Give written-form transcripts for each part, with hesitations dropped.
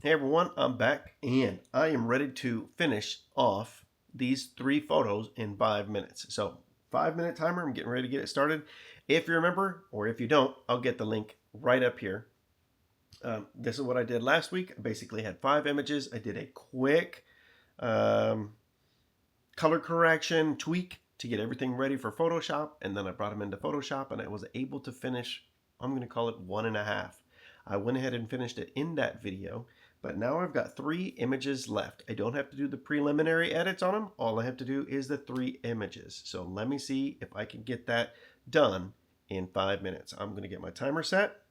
Hey everyone, I'm back and I am ready to finish off these 3 photos in 5 minutes. So 5 minute timer, I'm getting ready to get it started. If you remember, or if you don't, I'll get the link right up here. This is what I did last week. I basically had 5 images. I did a quick um, color correction tweak to get everything ready for Photoshop. And then I brought them into Photoshop and I was able to finish, I'm going to call it 1.5. I went ahead and finished it in that video, but now I've got 3 images left. I don't have to do the preliminary edits on them. All I have to do is the 3 images. So let me see if I can get that done in 5 minutes. I'm going to get my timer set.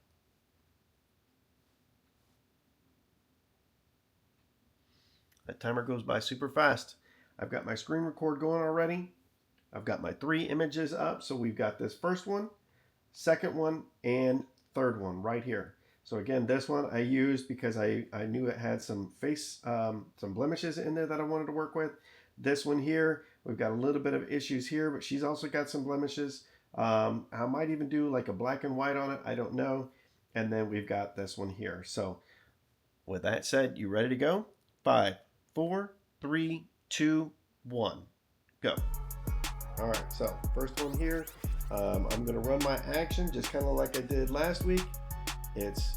That timer goes by super fast. I've got my screen record going already. I've got my 3 images up. So we've got this first one, second one, and third one right here. So again, this one I used because I knew it had some some blemishes in there that I wanted to work with. This one here, we've got a little bit of issues here, but she's also got some blemishes. I might even do like a black and white on it. I don't know. And then we've got this one here. So with that said, you ready to go? 5, 4, 3, 2, 1, go. All right, so first one here, I'm gonna run my action just kind of like I did last week. It's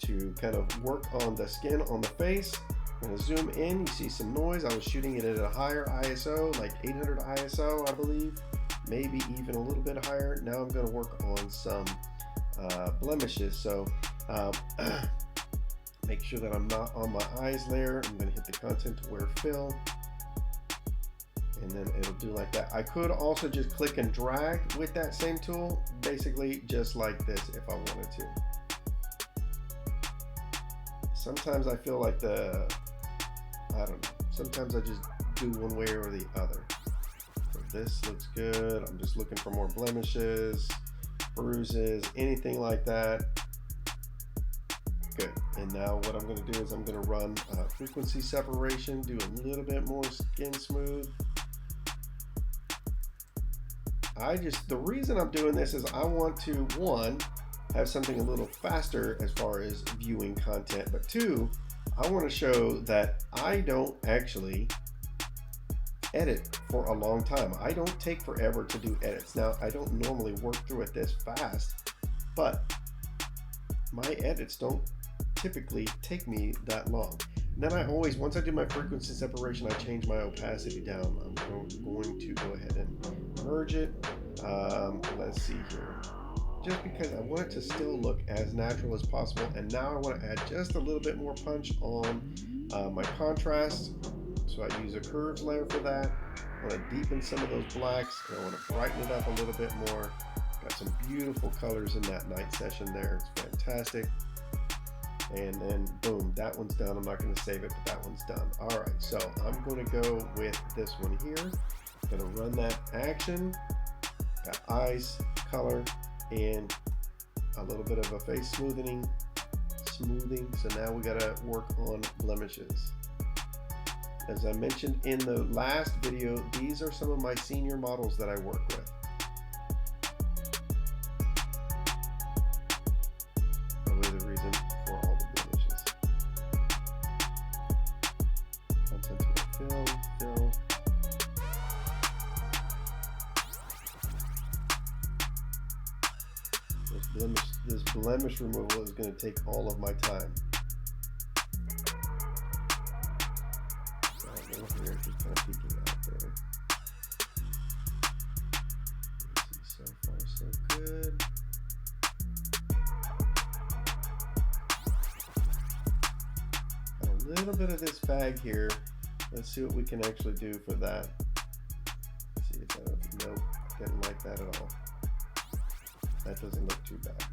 to kind of work on the skin on the face. I'm gonna zoom in, you see some noise. I was shooting it at a higher ISO, like 800 ISO, I believe, maybe even a little bit higher. Now I'm gonna work on some blemishes. So make sure that I'm not on my eyes layer. I'm gonna hit the content aware fill, and then it'll do like that. I could also just click and drag with that same tool, basically just like this if I wanted to. Sometimes I feel like I don't know, sometimes I just do one way or the other. So this looks good. I'm just looking for more blemishes, bruises, anything like that. Good. And now what I'm going to do is I'm going to run frequency separation, do a little bit more skin smooth. The reason I'm doing this is I want to, one, have something a little faster as far as viewing content, but two, I want to show that I don't actually edit for a long time. I don't take forever to do edits. Now, I don't normally work through it this fast, but my edits don't typically take me that long. And then I always, once I do my frequency separation, I change my opacity down. I'm going to go ahead and merge it. Let's see here. Just because I want it to still look as natural as possible. And now I want to add just a little bit more punch on my contrast. So I use a curves layer for that. I want to deepen some of those blacks, and I want to brighten it up a little bit more. Got some beautiful colors in that night session there. It's fantastic. And then boom, that one's done. I'm not going to save it, but that one's done. All right, so I'm going to go with this one here. I'm going to run that action. Got eyes, color, and a little bit of a face smoothing. So now we got to work on blemishes. As I mentioned in the last video, these are some of my senior models that I work with. Probably the reason for all the blemishes. Content to fill. This blemish removal is going to take all of my time. Here, just kind of peeking out there. So far, so good. Got a little bit of this bag here. Let's see what we can actually do for that. Let's see if that, nope, didn't like that at all. That doesn't look too bad.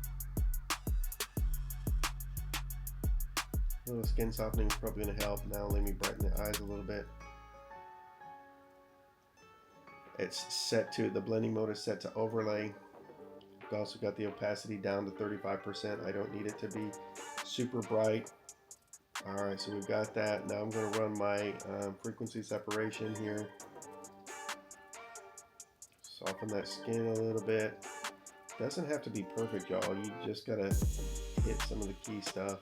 A little skin softening is probably going to help. Now let me brighten the eyes a little bit. It's set to, the blending mode is set to overlay. I've also got the opacity down to 35%. I don't need it to be super bright. All right, so we've got that. Now I'm going to run my frequency separation here. Soften that skin a little bit. Doesn't have to be perfect, y'all. You just got to hit some of the key stuff.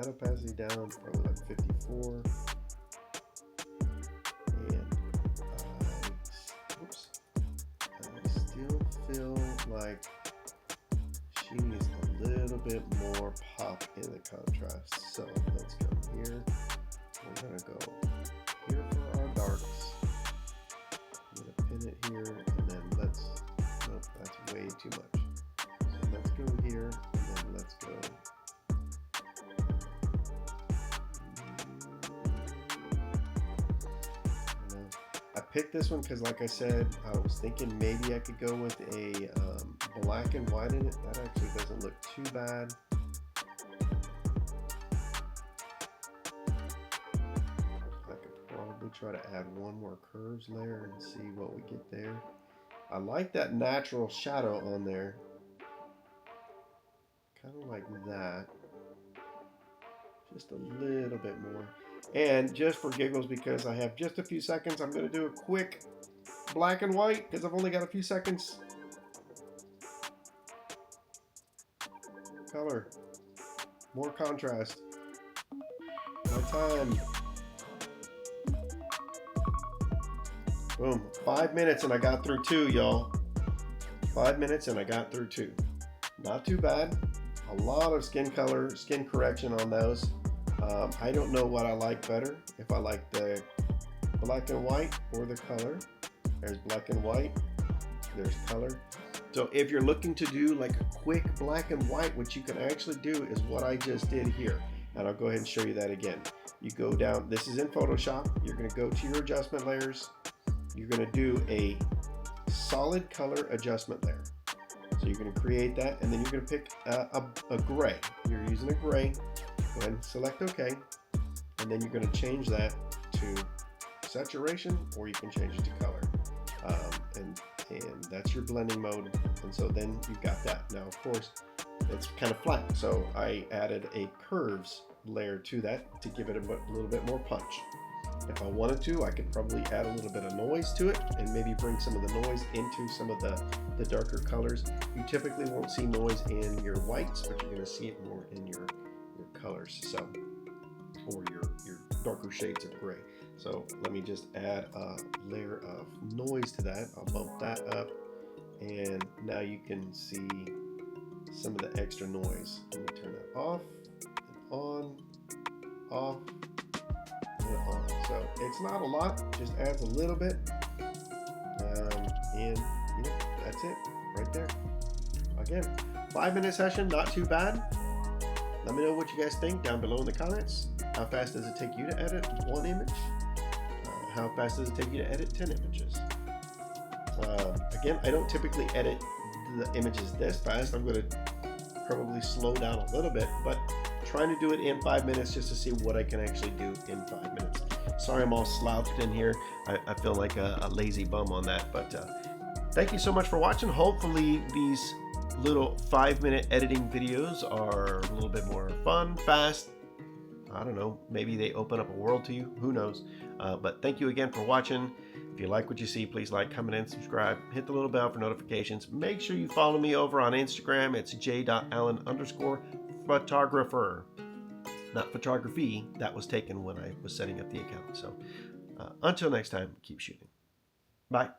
add opacity down, probably like 54. And I still feel like she needs a little bit more pop in the contrast. So let's go here. We're gonna go here for our darks. I'm gonna pin it here, and then nope, that's way too much. So let's go here, and then let's go. I picked this one because, like I said, I was thinking maybe I could go with a black and white in it. That actually doesn't look too bad. I could probably try to add one more curves layer and see what we get there. I like that natural shadow on there. Kind of like that. Just a little bit more. And just for giggles, because I have just a few seconds, I'm going to do a quick black and white because I've only got a few seconds. Color. More contrast. My time. Boom. 5 minutes and I got through 2, y'all. 5 minutes and I got through 2. Not too bad. A lot of skin color, skin correction on those. I don't know what I like better, if I like the black and white or the color. There's black and white, there's color. So if you're looking to do like a quick black and white, what you can actually do is what I just did here. And I'll go ahead and show you that again. You go down, this is in Photoshop. You're gonna go to your adjustment layers. You're gonna do a solid color adjustment layer. So you're going to create that, and then you're going to pick a gray. You're using a gray. Go ahead and select OK, and then you're going to change that to saturation, or you can change it to color. And that's your blending mode. And so then you've got that. Now, of course, it's kind of flat, so I added a curves layer to that to give it a little bit more punch. If I wanted to, I could probably add a little bit of noise to it and maybe bring some of the noise into some of the darker colors. You typically won't see noise in your whites, but you're going to see it more in your colors, so, or your darker shades of gray. So let me just add a layer of noise to that. I'll bump that up, and now you can see some of the extra noise. Let me turn that off and on, off, and on. So it's not a lot, just adds a little bit, and that's it right there. Again, 5-minute session, not too bad. Let me know what you guys think down below in the comments. How fast does it take you to edit one image? How fast does it take you to edit 10 images? Again, I don't typically edit the images this fast. I'm going to probably slow down a little bit, but trying to do it in 5 minutes just to see what I can actually do in 5 minutes. Sorry I'm all slouched in here. I feel like a lazy bum on that, but thank you so much for watching. Hopefully these little 5-minute editing videos are a little bit more fun, fast. I don't know, maybe they open up a world to you, who knows. But thank you again for watching. If you like what you see, please like, comment, and subscribe. Hit the little bell for notifications. Make sure you follow me over on Instagram. It's j.allen_photographer. Not photography. That was taken when I was setting up the account. So until next time, keep shooting. Bye.